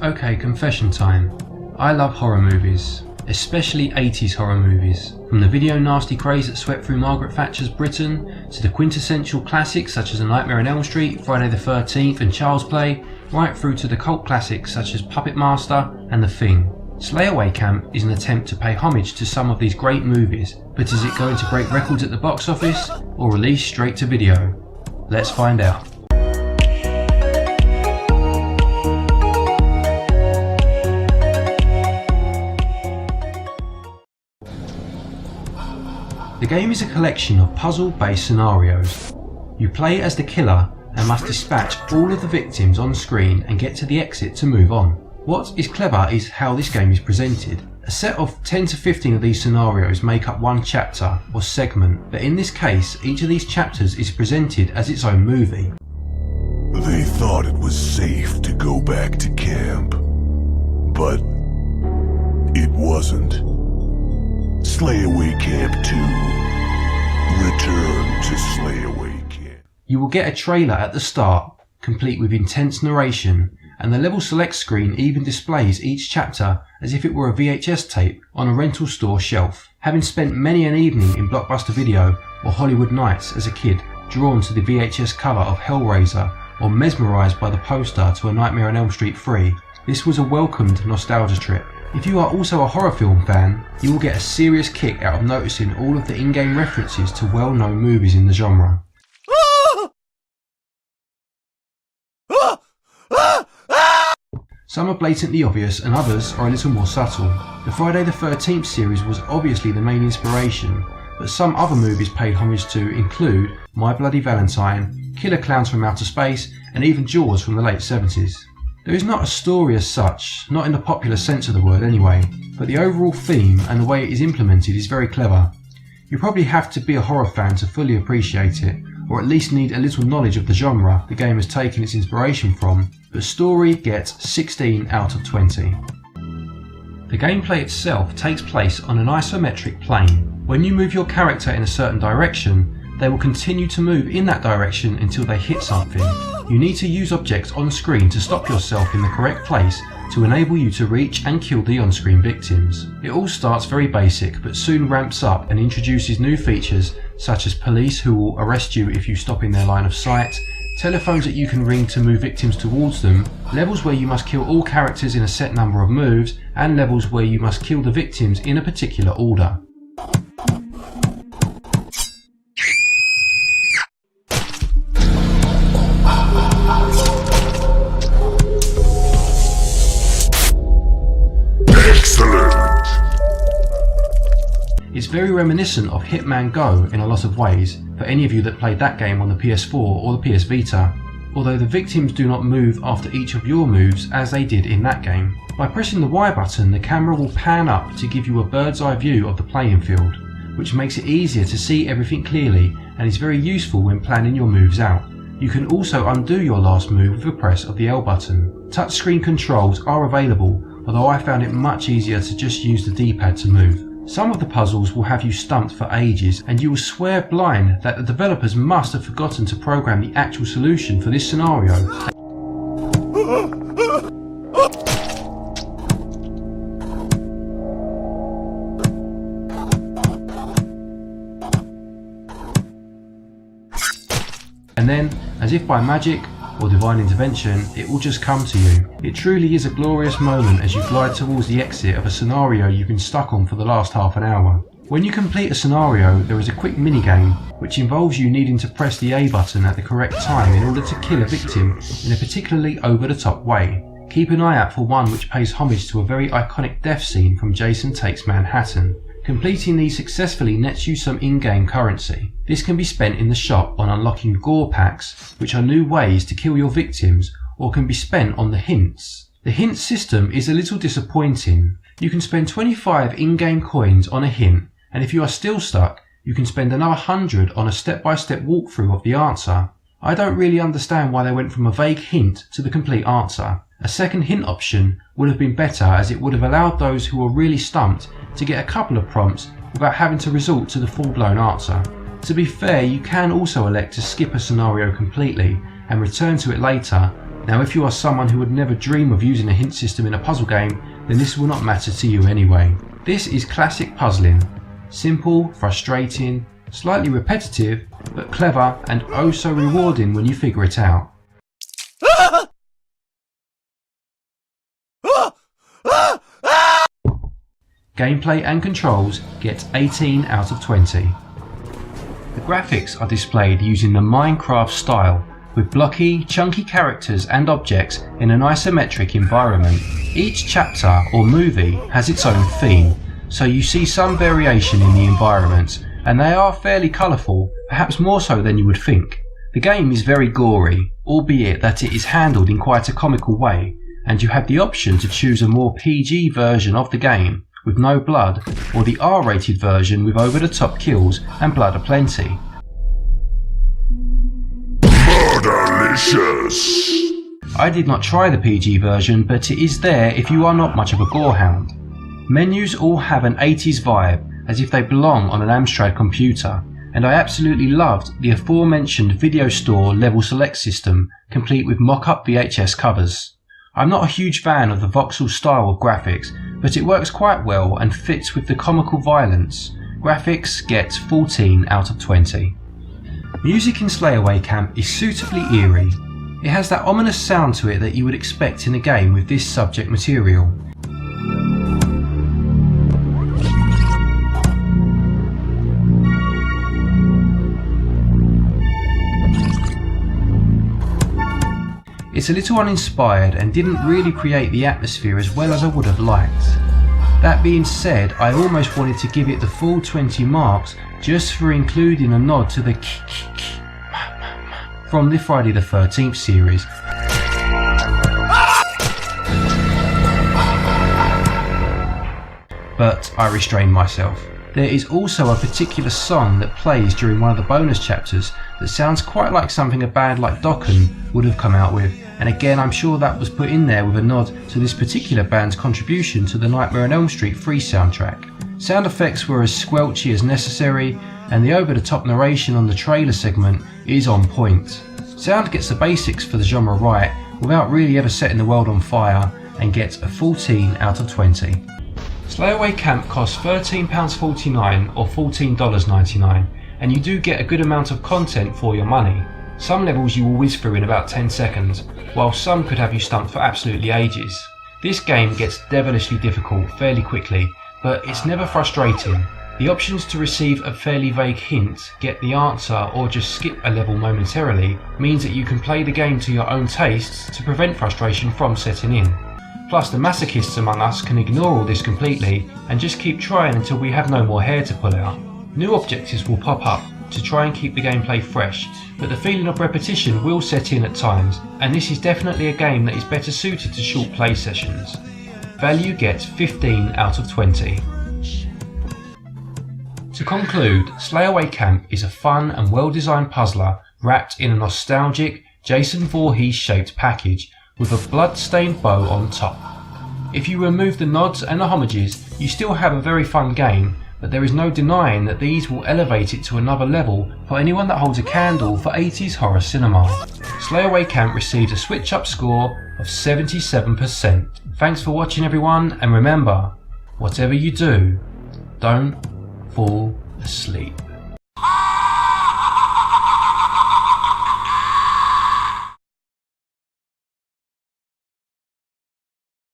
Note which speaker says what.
Speaker 1: Okay, confession time. I love horror movies, especially 80s horror movies. From the video nasty craze that swept through Margaret Thatcher's Britain, to the quintessential classics such as A Nightmare on Elm Street, Friday the 13th and Child's Play, right through to the cult classics such as Puppet Master and The Thing. Slayaway Camp is an attempt to pay homage to some of these great movies, but is it going to break records at the box office or release straight to video? Let's find out. The game is a collection of puzzle-based scenarios. You play as the killer and must dispatch all of the victims on screen and get to the exit to move on. What is clever is how this game is presented. A set of 10 to 15 of these scenarios make up one chapter or segment, but in this case each of these chapters is presented as its own movie.
Speaker 2: They thought it was safe to go back to camp, but it wasn't. Slayaway Camp 2. Return to Slayaway Camp.
Speaker 1: You will get a trailer at the start, complete with intense narration, and the level select screen even displays each chapter as if it were a VHS tape on a rental store shelf. Having spent many an evening in Blockbuster Video or Hollywood Nights as a kid, drawn to the VHS cover of Hellraiser or mesmerised by the poster to A Nightmare on Elm Street 3, this was a welcomed nostalgia trip. If you are also a horror film fan, you will get a serious kick out of noticing all of the in-game references to well-known movies in the genre. Some are blatantly obvious and others are a little more subtle. The Friday the 13th series was obviously the main inspiration, but some other movies paid homage to include My Bloody Valentine, Killer Clowns from Outer Space, and even Jaws from the late 70s. There is not a story as such, not in the popular sense of the word anyway, but the overall theme and the way it is implemented is very clever. You probably have to be a horror fan to fully appreciate it, or at least need a little knowledge of the genre the game has taken its inspiration from, but story gets 16 out of 20. The gameplay itself takes place on an isometric plane. When you move your character in a certain direction, they will continue to move in that direction until they hit something. You need to use objects on screen to stop yourself in the correct place to enable you to reach and kill the on-screen victims. It all starts very basic but soon ramps up and introduces new features such as police who will arrest you if you stop in their line of sight, telephones that you can ring to move victims towards them, levels where you must kill all characters in a set number of moves, and levels where you must kill the victims in a particular order. It's very reminiscent of Hitman Go in a lot of ways, for any of you that played that game on the PS4 or the PS Vita, although the victims do not move after each of your moves as they did in that game. By pressing the Y button, the camera will pan up to give you a bird's eye view of the playing field, which makes it easier to see everything clearly and is very useful when planning your moves out. You can also undo your last move with a press of the L button. Touchscreen controls are available, although I found it much easier to just use the D-pad to move. Some of the puzzles will have you stumped for ages, and you will swear blind that the developers must have forgotten to program the actual solution for this scenario. And then, as if by magic or divine intervention, it will just come to you. It truly is a glorious moment as you glide towards the exit of a scenario you've been stuck on for the last half an hour. When you complete a scenario, there is a quick minigame which involves you needing to press the A button at the correct time in order to kill a victim in a particularly over-the-top way. Keep an eye out for one which pays homage to a very iconic death scene from Jason Takes Manhattan. Completing these successfully nets you some in-game currency. This can be spent in the shop on unlocking gore packs, which are new ways to kill your victims, or can be spent on the hints. The hint system is a little disappointing. You can spend 25 in-game coins on a hint, and if you are still stuck, you can spend another 100 on a step-by-step walkthrough of the answer. I don't really understand why they went from a vague hint to the complete answer. A second hint option would have been better, as it would have allowed those who were really stumped to get a couple of prompts without having to resort to the full-blown answer. To be fair, you can also elect to skip a scenario completely and return to it later, Now if you are someone who would never dream of using a hint system in a puzzle game, then this will not matter to you anyway. This is classic puzzling. Simple, frustrating, slightly repetitive, but clever and oh so rewarding when you figure it out. Gameplay and controls get 18 out of 20. The graphics are displayed using the Minecraft style, with blocky, chunky characters and objects in an isometric environment. Each chapter or movie has its own theme, so you see some variation in the environments, and they are fairly colourful, perhaps more so than you would think. The game is very gory, albeit that it is handled in quite a comical way, and you have the option to choose a more PG version of the game with no blood, or the R-rated version with over-the-top kills and blood aplenty.
Speaker 2: Murderlicious!
Speaker 1: I did not try the PG version, but it is there if you are not much of a gorehound. Menus all have an 80s vibe, as if they belong on an Amstrad computer, and I absolutely loved the aforementioned video store level select system, complete with mock-up VHS covers. I'm not a huge fan of the voxel style of graphics, but it works quite well and fits with the comical violence. Graphics gets 14 out of 20. Music in Slayaway Camp is suitably eerie. It has that ominous sound to it that you would expect in a game with this subject material. It's a little uninspired and didn't really create the atmosphere as well as I would have liked. That being said, I almost wanted to give it the full 20 marks just for including a nod to the from the Friday the 13th series. But I restrained myself. There is also a particular song that plays during one of the bonus chapters that sounds quite like something a band like Dokken would have come out with, and again I'm sure that was put in there with a nod to this particular band's contribution to the Nightmare on Elm Street 3 soundtrack. Sound effects were as squelchy as necessary, and the over-the-top narration on the trailer segment is on point. Sound gets the basics for the genre right without really ever setting the world on fire, and gets a 14 out of 20. Slayaway Camp costs £13.49 or $14.99, and you do get a good amount of content for your money. Some levels you will whiz through in about 10 seconds, while some could have you stumped for absolutely ages. This game gets devilishly difficult fairly quickly, but it's never frustrating. The options to receive a fairly vague hint, get the answer, or just skip a level momentarily means that you can play the game to your own tastes to prevent frustration from setting in. Plus the masochists among us can ignore all this completely and just keep trying until we have no more hair to pull out. New objectives will pop up to try and keep the gameplay fresh, but the feeling of repetition will set in at times, and this is definitely a game that is better suited to short play sessions. Value gets 15 out of 20. To conclude, Slayaway Camp is a fun and well-designed puzzler wrapped in a nostalgic Jason Voorhees shaped package with a blood-stained bow on top. If you remove the nods and the homages, you still have a very fun game, but there is no denying that these will elevate it to another level for anyone that holds a candle for 80s horror cinema. Slayaway Camp received a SwitchUp score of 77%. Thanks for watching everyone, and remember, whatever you do, don't fall asleep.